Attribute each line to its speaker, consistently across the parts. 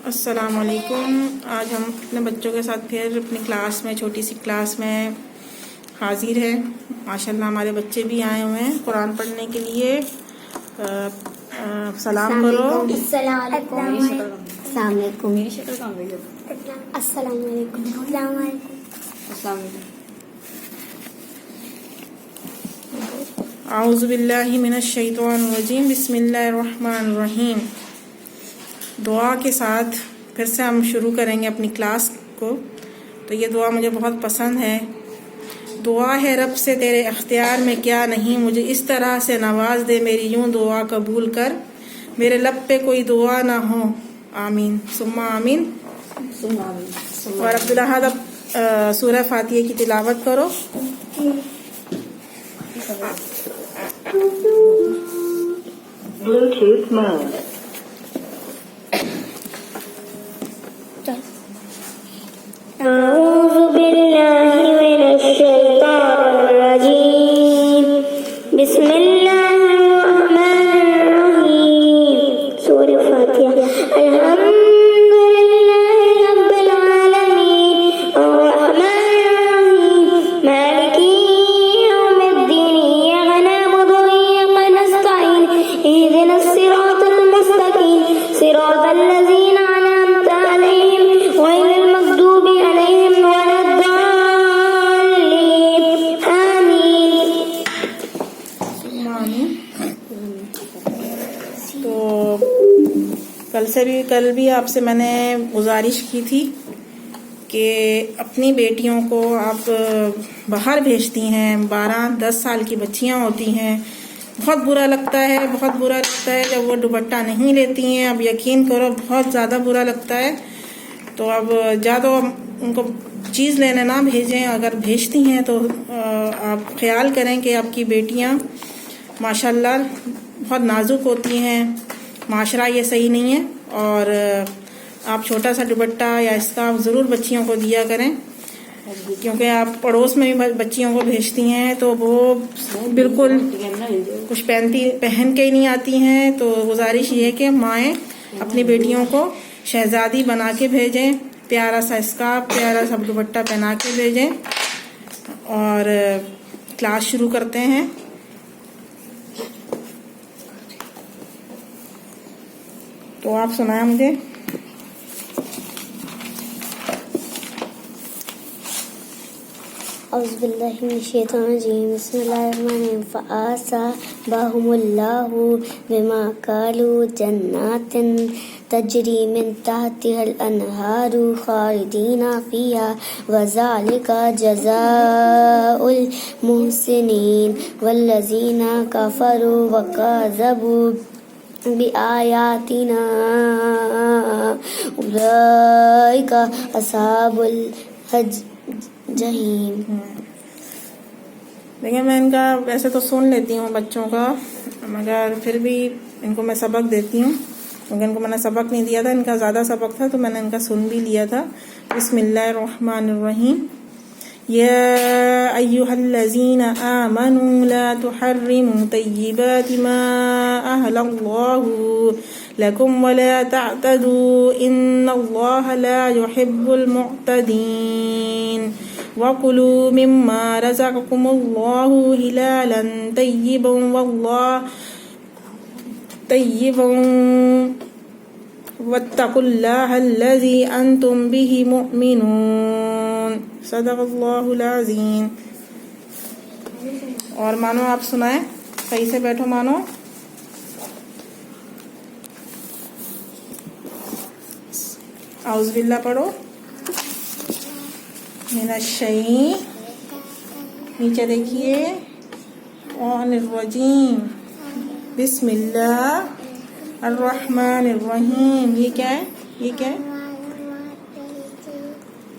Speaker 1: السلام علیکم۔ آج ہم اپنے بچوں کے ساتھ پھر اپنی کلاس میں، چھوٹی سی کلاس میں حاضر ہیں۔ ماشاءاللہ ہمارے بچے بھی آئے ہوئے ہیں قرآن پڑھنے کے لیے۔ سلام کرو۔
Speaker 2: السلام علیکم۔
Speaker 3: السلام علیکم۔
Speaker 2: میری شکل کہاں گئی؟
Speaker 3: السلام علیکم۔ السلام علیکم۔
Speaker 2: السلام علیکم۔
Speaker 1: اعوذ باللہ من الشیطان الرجیم، بسم اللہ الرحمن الرحیم۔ دعا کے ساتھ پھر سے ہم شروع کریں گے اپنی کلاس کو۔ تو یہ دعا مجھے بہت پسند ہے۔ دعا ہے رب سے تیرے اختیار میں کیا نہیں، مجھے اس طرح سے نواز دے میری یوں دعا قبول کر، میرے لب پہ کوئی دعا نہ ہو، آمین ثم آمین۔ اور عبدالحد اب سورہ فاتحہ کی تلاوت کرو۔
Speaker 4: Bluetooth mode.
Speaker 3: أعوذ بالله من الشيطان الرجيم، بسم الله الرحمن الرحيم۔ سورة الفاتحة۔ الحمد لله رب العالمين، الرحمن الرحيم، مالك يوم الدين، إياك نعبد وإياك نستعين، اهدنا الصراط المستقيم، صراط الذين أنعمت عليهم غير المغضوب عليهم ولا الضالين، آمين۔
Speaker 1: آمین۔ تو کل بھی آپ سے میں نے گزارش کی تھی کہ اپنی بیٹیوں کو آپ باہر بھیجتی ہیں، 12-10 سال کی بچیاں ہوتی ہیں، بہت برا لگتا ہے جب وہ دوپٹہ نہیں لیتی ہیں۔ اب یقین کرو بہت زیادہ برا لگتا ہے۔ تو اب تو ان کو چیز لینے نہ بھیجیں، اگر بھیجتی ہیں تو آپ خیال کریں کہ آپ کی بیٹیاں ماشاءاللہ بہت نازک ہوتی ہیں، معاشرہ یہ صحیح نہیں ہے، اور آپ چھوٹا سا دوپٹہ یا اسکارف ضرور بچیوں کو دیا کریں، کیونکہ آپ پڑوس میں بھی بچیوں کو بھیجتی ہیں تو وہ بالکل کچھ پہن کے ہی نہیں آتی ہیں۔ تو گزارش یہ ہے کہ مائیں اپنی بیٹیوں کو شہزادی بنا کے بھیجیں، پیارا سا اسکارف، پیارا سا دوپٹہ پہنا کے بھیجیں۔ اور کلاس شروع کرتے ہیں۔ تو آپ سنائیں مجھے۔
Speaker 3: أعوذ بالله من الشيطان الرجيم، بسم الله الرحمن الرحيم۔ فأصابهم الله بما قالوا جنات تجري من تحتها الأنهار خالدين فيها وذلك جزاء المحسنين، والذين كفروا وكذبوا بآياتنا أولئك أصحاب الجحيم۔
Speaker 1: دیکھیں میں ان کا ویسے تو سن لیتی ہوں بچوں کا، مگر پھر بھی ان کو میں سبق دیتی ہوں، کیونکہ ان کو میں نے سبق نہیں دیا تھا، ان کا زیادہ سبق تھا تو میں نے ان کا سن بھی لیا تھا۔ بسم اللہ الرحمن الرحیم۔ یا ایہا الذین آمنوا لا تحرموا طیبات ما احل اللہ لکم ولا تعتدوا ان اللہ لا يحب المعتدین، وَكُلُوا مِمَّا رَزَقَكُمُ اللَّهُ حِلَالًا طَيِّبًا وَاتَّقُوا اللَّهَ الَّذِي أَنْتُمْ بِهِ مُؤْمِنُونَ۔ صدق اللہ العظیم۔ اور مانو آپ سنائیں، صحیح سے بیٹھو مانو۔ اعوذ باللہ پڑھو۔ من الشیء، نیچے دیکھیے، الرحمن الرجیم، بسم اللہ الرحمن الرحیم۔ یہ کیا ہے؟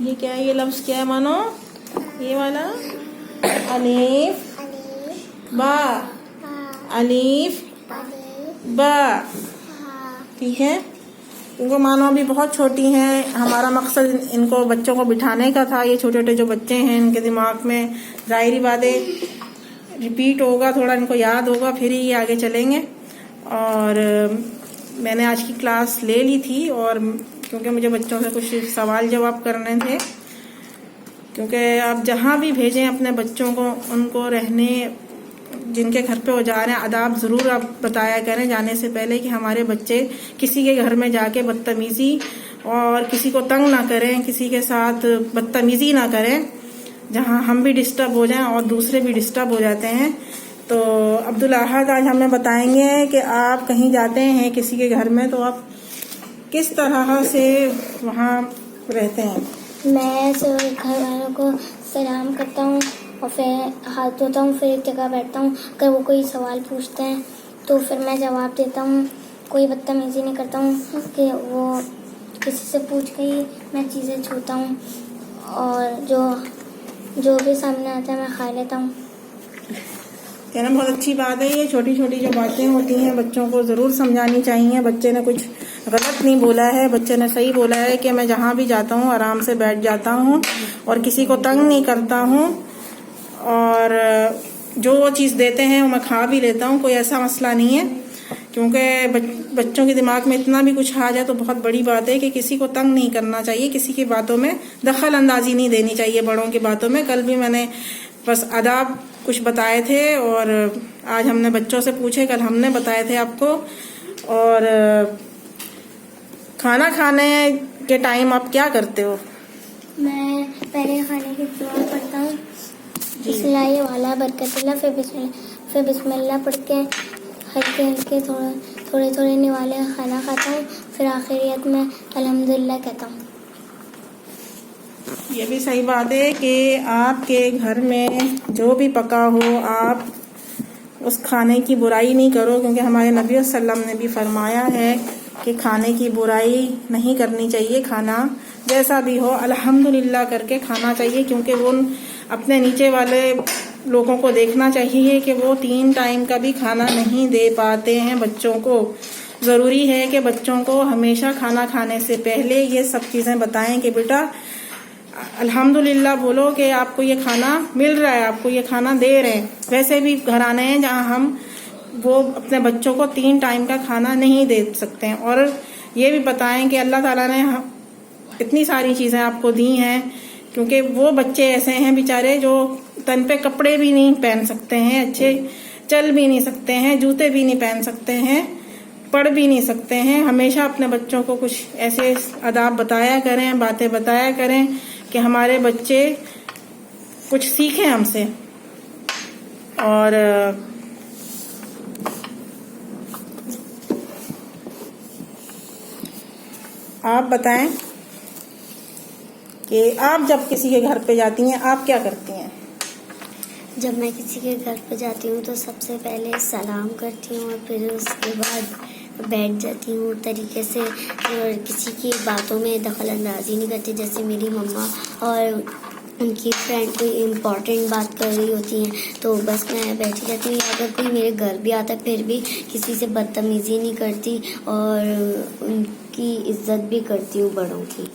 Speaker 1: یہ کیا ہے؟ یہ لفظ کیا ہے مانو؟ یہ والا الف با، الف با، ٹھیک ہے؟ ان کو مانو ابھی بہت چھوٹی ہیں، ہمارا مقصد ان کو بچوں کو بٹھانے کا تھا۔ یہ چھوٹے چھوٹے جو بچے ہیں ان کے دماغ میں ظاہری باتیں ریپیٹ ہوگا، تھوڑا ان کو یاد ہوگا، پھر ہی یہ آگے چلیں گے۔ اور میں نے آج کی کلاس لے لی تھی اور کیونکہ مجھے بچوں سے کچھ سوال جواب کرنے تھے. کیونکہ آپ جہاں بھی بھیجیں اپنے بچوں کو، ان کو رہنے جن کے گھر پہ وہ جا رہے ہیں آداب ضرور آپ بتایا کریں جانے سے پہلے، کہ ہمارے بچے کسی کے گھر میں جا کے بدتمیزی اور کسی کو تنگ نہ کریں، کسی کے ساتھ بدتمیزی نہ کریں جہاں ہم بھی ڈسٹرب ہو جائیں اور دوسرے بھی ڈسٹرب ہو جاتے ہیں. تو عبدالاحد آج ہمیں بتائیں گے کہ آپ کہیں جاتے ہیں کسی کے گھر میں تو آپ کس طرح سے وہاں رہتے ہیں.
Speaker 3: میں گھر والوں کو سلام کرتا ہوں اور پھر ہاتھ دھوتا ہوں، پھر ایک جگہ بیٹھتا ہوں. اگر وہ کوئی سوال پوچھتے ہیں تو پھر میں جواب دیتا ہوں. کوئی بدتمیزی نہیں کرتا ہوں کہ وہ کسی سے پوچھ کے ہی میں چیزیں چھوتا ہوں، اور جو بھی سامنے آتا ہے میں کھا لیتا ہوں.
Speaker 1: کہنا بہت اچھی بات ہے. یہ چھوٹی چھوٹی جو باتیں ہوتی ہیں بچوں کو ضرور سمجھانی چاہیے. بچے نے کچھ غلط نہیں بولا ہے، بچے نے صحیح بولا ہے کہ میں جہاں بھی جاتا ہوں آرام سے بیٹھ جاتا ہوں اور کسی کو تنگ نہیں کرتا ہوں، اور جو وہ چیز دیتے ہیں وہ میں کھا بھی لیتا ہوں. کوئی ایسا مسئلہ نہیں ہے. کیونکہ بچوں کے دماغ میں اتنا بھی کچھ آ جائے تو بہت بڑی بات ہے کہ کسی کو تنگ نہیں کرنا چاہیے، کسی کی باتوں میں دخل اندازی نہیں دینی چاہیے بڑوں کی باتوں میں. کل بھی میں نے بس آداب کچھ بتائے تھے اور آج ہم نے بچوں سے پوچھے، کل ہم نے بتائے تھے آپ کو. اور کھانا کھانے کے ٹائم آپ کیا کرتے ہو؟
Speaker 3: میں پہلے کھانے کی دعا پڑھتا ہوں، بسم اللہ والا برکت اللہ، پھر بسم اللہ پڑھ کے ہلکے ہلکے تھوڑے نوالے کھانا کھاتا ہوں، پھر آخریت میں الحمدللہ کہتا ہوں.
Speaker 1: یہ بھی صحیح بات ہے کہ آپ کے گھر میں جو بھی پکا ہو آپ اس کھانے کی برائی نہیں کرو، کیونکہ ہمارے نبی صلی اللہ علیہ وسلم نے بھی فرمایا ہے کہ کھانے کی برائی نہیں کرنی چاہیے. کھانا جیسا بھی ہو الحمدللہ کر کے کھانا چاہیے، کیونکہ وہ اپنے نیچے والے لوگوں کو دیکھنا چاہیے کہ وہ 3 ٹائم کا بھی کھانا نہیں دے پاتے ہیں بچوں کو. ضروری ہے کہ بچوں کو ہمیشہ کھانا کھانے سے پہلے یہ سب چیزیں بتائیں کہ بیٹا الحمدللہ بولو کہ آپ کو یہ کھانا مل رہا ہے، آپ کو یہ کھانا دے رہے ہیں. ویسے بھی گھرانے ہیں جہاں ہم وہ اپنے بچوں کو 3 ٹائم کا کھانا نہیں دے سکتے ہیں. اور یہ بھی بتائیں کہ اللہ تعالیٰ نے اتنی ساری چیزیں آپ کو دی ہیں، کیونکہ وہ بچے ایسے ہیں بیچارے جو تن پہ کپڑے بھی نہیں پہن سکتے ہیں، اچھے چل بھی نہیں سکتے ہیں، جوتے بھی نہیں پہن سکتے ہیں، پڑھ بھی نہیں سکتے ہیں. ہمیشہ اپنے بچوں کو کچھ ایسے آداب بتایا کریں، باتیں بتایا کریں کہ ہمارے بچے کچھ سیکھیں ہم سے. اور آپ بتائیں کہ آپ جب کسی کے گھر پہ جاتی ہیں آپ کیا کرتی ہیں؟
Speaker 3: جب میں کسی کے گھر پہ جاتی ہوں تو سب سے پہلے سلام کرتی ہوں، اور پھر اس کے بعد بیٹھ جاتی ہوں طریقے سے، اور کسی کی باتوں میں دخل اندازی نہیں کرتی. جیسے میری مما اور ان کی فرینڈ کوئی امپورٹنٹ بات کر رہی ہوتی ہیں تو بس میں بیٹھی جاتی ہوں. یا اگر کوئی میرے گھر بھی آتا ہے پھر بھی کسی سے بدتمیزی نہیں کرتی، اور ان کی عزت بھی کرتی ہوں بڑوں کی.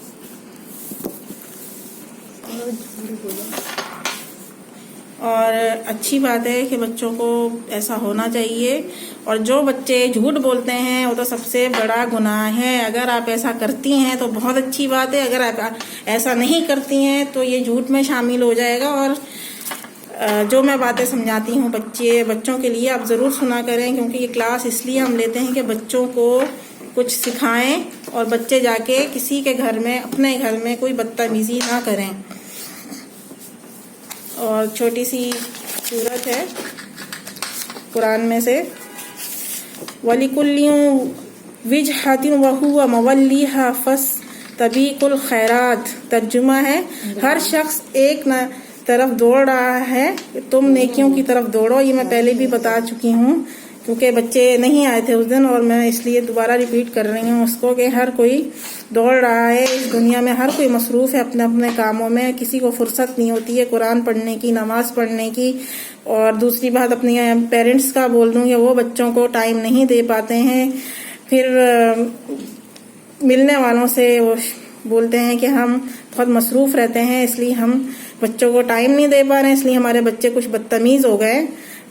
Speaker 1: اور اچھی بات ہے کہ بچوں کو ایسا ہونا چاہیے. اور جو بچے جھوٹ بولتے ہیں وہ تو سب سے بڑا گناہ ہے. اگر آپ ایسا کرتی ہیں تو بہت اچھی بات ہے، اگر آپ ایسا نہیں کرتی ہیں تو یہ جھوٹ میں شامل ہو جائے گا. اور جو میں باتیں سمجھاتی ہوں بچوں کے لیے آپ ضرور سنا کریں، کیونکہ یہ کلاس اس لیے ہم لیتے ہیں کہ بچوں کو کچھ سکھائیں اور بچے جا کے کسی کے گھر میں اپنے گھر میں کوئی بدتمیزی نہ کریں. اور چھوٹی سی سورت ہے قرآن میں سے، وَلِكُلٍّ وِجْهَةٍ وَهُوَ مَوَلِّيهَا فَاسْتَبِقُوا الْخَيْرَاتِ. ترجمہ ہے ہر شخص ایک طرف دوڑ رہا ہے، تم نیکیوں کی طرف دوڑو. یہ میں پہلے بھی بتا چکی ہوں کیونکہ بچے نہیں آئے تھے اس دن، اور میں اس لیے دوبارہ ریپیٹ کر رہی ہوں اس کو کہ ہر کوئی دوڑ رہا ہے اس دنیا میں، ہر کوئی مصروف ہے اپنے اپنے کاموں میں، کسی کو فرصت نہیں ہوتی ہے قرآن پڑھنے کی، نماز پڑھنے کی. اور دوسری بات اپنی پیرنٹس کا بول دوں کہ وہ بچوں کو ٹائم نہیں دے پاتے ہیں. پھر ملنے والوں سے وہ بولتے ہیں کہ ہم بہت مصروف رہتے ہیں اس لیے ہم بچوں کو ٹائم نہیں دے پا رہے ہیں، اس لیے ہمارے بچے کچھ بدتمیز ہو گئے.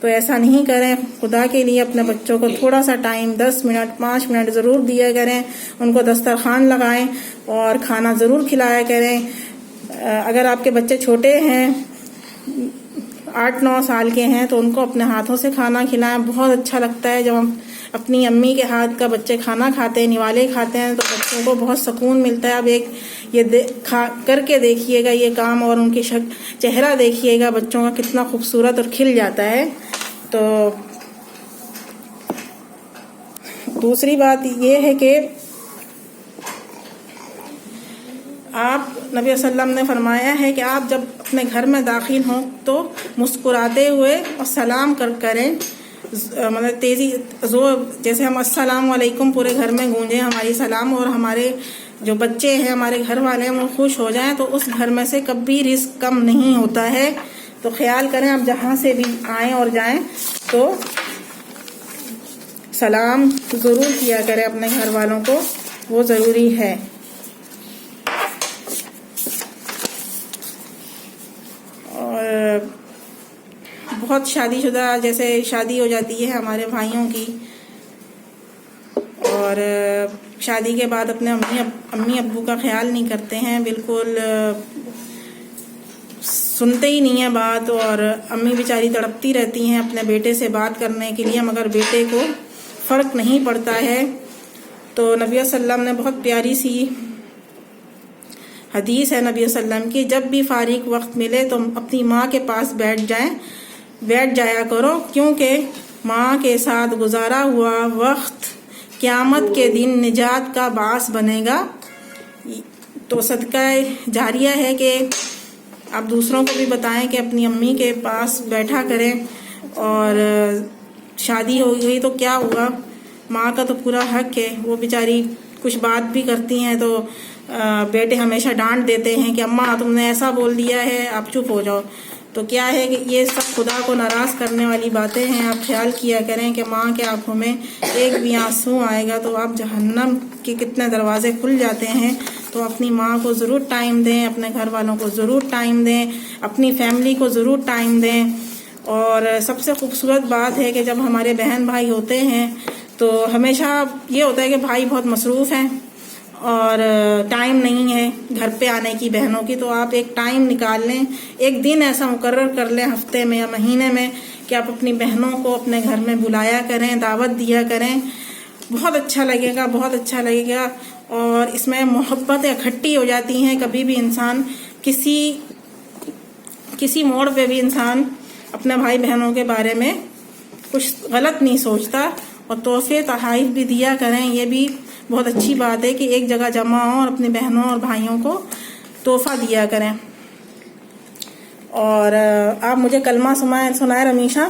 Speaker 1: تو ایسا نہیں کریں. خدا کے لیے اپنے بچوں کو تھوڑا سا ٹائم 10 منٹ 5 منٹ ضرور دیا کریں. ان کو دسترخوان لگائیں اور کھانا ضرور کھلایا کریں. اگر آپ کے بچے چھوٹے ہیں 8-9 سال کے ہیں تو ان کو اپنے ہاتھوں سے کھانا کھلائیں. بہت اچھا لگتا ہے جب ہم اپنی امی کے ہاتھ کا بچے کھانا کھاتے ہیں, نوالے کھاتے ہیں, تو بچوں کو بہت سکون ملتا ہے. اب یہ کر کے دیکھیے گا یہ کام, اور ان کی چہرہ دیکھیے گا بچوں کا کتنا خوبصورت اور کھل جاتا ہے. تو دوسری بات یہ ہے کہ آپ نبی صلی اللہ علیہ وسلم نے فرمایا ہے کہ آپ جب اپنے گھر میں داخل ہوں تو مسکراتے ہوئے اور سلام کریں, مطلب تیزی جیسے ہم السلام علیکم پورے گھر میں گونجیں ہماری سلام, اور ہمارے جو بچے ہیں ہمارے گھر والے ہیں وہ خوش ہو جائیں, تو اس گھر میں سے کبھی رزق کم نہیں ہوتا ہے. تو خیال کریں آپ جہاں سے بھی آئیں اور جائیں تو سلام ضرور کیا کریں اپنے گھر والوں کو, وہ ضروری ہے. اور بہت شادی شدہ جیسے شادی ہو جاتی ہے ہمارے بھائیوں کی, اور شادی کے بعد اپنے امی ابو کا خیال نہیں کرتے ہیں, بالکل سنتے ہی نہیں ہیں بات, اور امی بیچاری تڑپتی رہتی ہیں اپنے بیٹے سے بات کرنے کے لیے, مگر بیٹے کو فرق نہیں پڑتا ہے. تو نبی صلی اللہ علیہ وسلم نے بہت پیاری سی حدیث ہے نبی صلی اللہ علیہ وسلم کی, جب بھی فارغ وقت ملے تو اپنی ماں کے پاس بیٹھ جایا کرو, کیونکہ ماں کے ساتھ گزارا ہوا وقت قیامت کے دن نجات کا باعث بنے گا. تو صدقہ جاریہ ہے کہ آپ دوسروں کو بھی بتائیں کہ اپنی امی کے پاس بیٹھا کریں. اور شادی ہو گئی تو کیا ہوا, ماں کا تو پورا حق ہے, وہ بیچاری کچھ بات بھی کرتی ہیں تو بیٹے ہمیشہ ڈانٹ دیتے ہیں کہ اماں تم نے ایسا بول دیا ہے آپ چپ ہو جاؤ. تو کیا ہے کہ یہ سب خدا کو ناراض کرنے والی باتیں ہیں. آپ خیال کیا کریں کہ ماں کے آنکھوں میں ایک بھی آنسو آئے گا تو آپ جہنم کے کتنے دروازے کھل جاتے ہیں. تو اپنی ماں کو ضرور ٹائم دیں, اپنے گھر والوں کو ضرور ٹائم دیں, اپنی فیملی کو ضرور ٹائم دیں. اور سب سے خوبصورت بات ہے کہ جب ہمارے بہن بھائی ہوتے ہیں تو ہمیشہ یہ ہوتا ہے کہ بھائی بہت مصروف ہیں اور ٹائم نہیں ہے گھر پہ آنے کی بہنوں کی, تو آپ ایک ٹائم نکال لیں, ایک دن ایسا مقرر کر لیں ہفتے میں یا مہینے میں کہ آپ اپنی بہنوں کو اپنے گھر میں بلایا کریں, دعوت دیا کریں. بہت اچھا لگے گا, بہت اچھا لگے گا. اور اس میں محبتیں اکٹھی ہو جاتی ہیں. کبھی بھی انسان کسی موڑ پہ بھی انسان اپنے بھائی بہنوں کے بارے میں کچھ غلط نہیں سوچتا. اور تحفے تحائف بھی دیا کریں, یہ بھی بہت اچھی بات ہے کہ ایک جگہ جمع ہوں اور اپنی بہنوں اور بھائیوں کو تحفہ دیا کریں. اور آپ مجھے کلمہ سنائیں رمیشہ.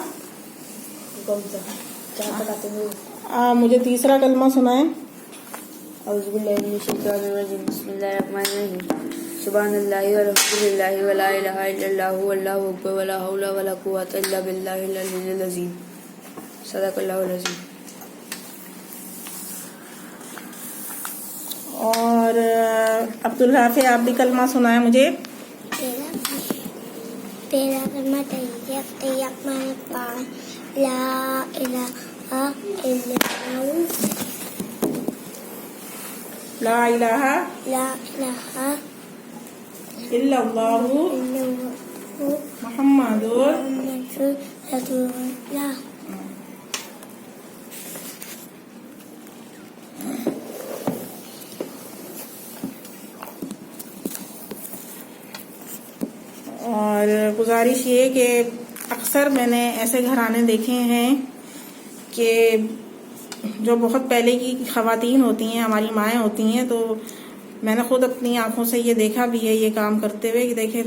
Speaker 1: آپ مجھے تیسرا کلمہ سنائیں.
Speaker 2: اعوذ باللہ من الشیطان الرجیم, بسم اللہ الرحمن الرحیم, سبحان اللہ والحمد للہ ولا الہ الا اللہ واللہ اکبر ولا حول ولا قوۃ الا باللہ العلی العظیم. صدق اللہ العظیم.
Speaker 1: اور عبدالرافع آپ بھی کلمہ سنائیں مجھے.
Speaker 3: تیرا کلمہ طیب پان لا الہ الا اللہ
Speaker 1: لا الہ الا اللہ محمد
Speaker 3: رسول اللہ.
Speaker 1: اور گزارش یہ کہ اکثر میں نے ایسے گھرانے دیکھے ہیں کہ جو بہت پہلے کی خواتین ہوتی ہیں, ہماری مائیں ہوتی ہیں, تو میں نے خود اپنی آنکھوں سے یہ دیکھا بھی ہے یہ کام کرتے ہوئے کہ دیکھیں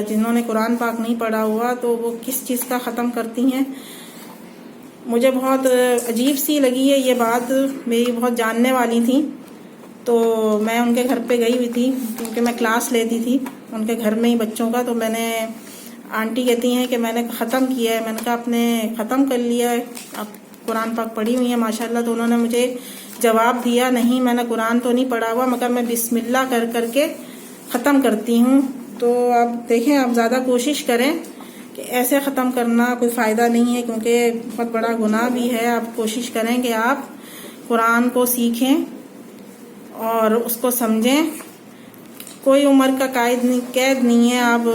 Speaker 1: جنہوں نے قرآن پاک نہیں پڑھا ہوا تو وہ کس چیز کا ختم کرتی ہیں. مجھے بہت عجیب سی لگی ہے یہ بات, میری بہت جاننے والی تھی, تو میں ان کے گھر پہ گئی ہوئی تھی کیونکہ میں کلاس لیتی تھی ان کے گھر میں ہی بچوں کا. تو میں نے آنٹی کہتی ہیں کہ میں نے ختم کیا ہے. میں نے کہا آپ نے ختم کر لیا ہے, آپ قرآن پاک پڑھی ہوئی ہیں ماشاء اللہ. تو انہوں نے مجھے جواب دیا نہیں میں نے قرآن تو نہیں پڑھا ہوا مگر میں بسم اللہ کر کے ختم کرتی ہوں. تو آپ دیکھیں, آپ زیادہ کوشش کریں کہ ایسے ختم کرنا کوئی فائدہ نہیں ہے، کیونکہ بہت بڑا گناہ بھی ہے. آپ کوشش کریں کہ آپ قرآن کو سیکھیں اور اس کو سمجھیں. کوئی عمر کا قید نہیں ہے. آپ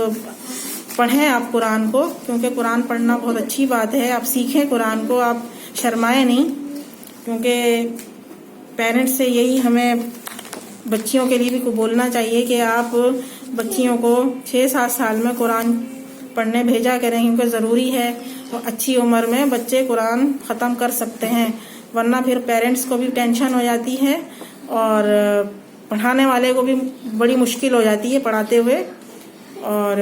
Speaker 1: پڑھیں آپ قرآن کو، کیونکہ قرآن پڑھنا بہت اچھی بات ہے. آپ سیکھیں قرآن کو، آپ شرمائیں نہیں، کیونکہ پیرنٹس سے یہی ہمیں بچیوں کے لیے بھی بولنا چاہیے کہ آپ بچیوں کو 6-7 سال میں قرآن پڑھنے بھیجا کریں، کیونکہ ضروری ہے. تو اچھی عمر میں بچے قرآن ختم کر سکتے ہیں، ورنہ پھر پیرنٹس کو بھی ٹینشن ہو جاتی ہے اور پڑھانے والے کو بھی بڑی مشکل ہو جاتی ہے پڑھاتے ہوئے. اور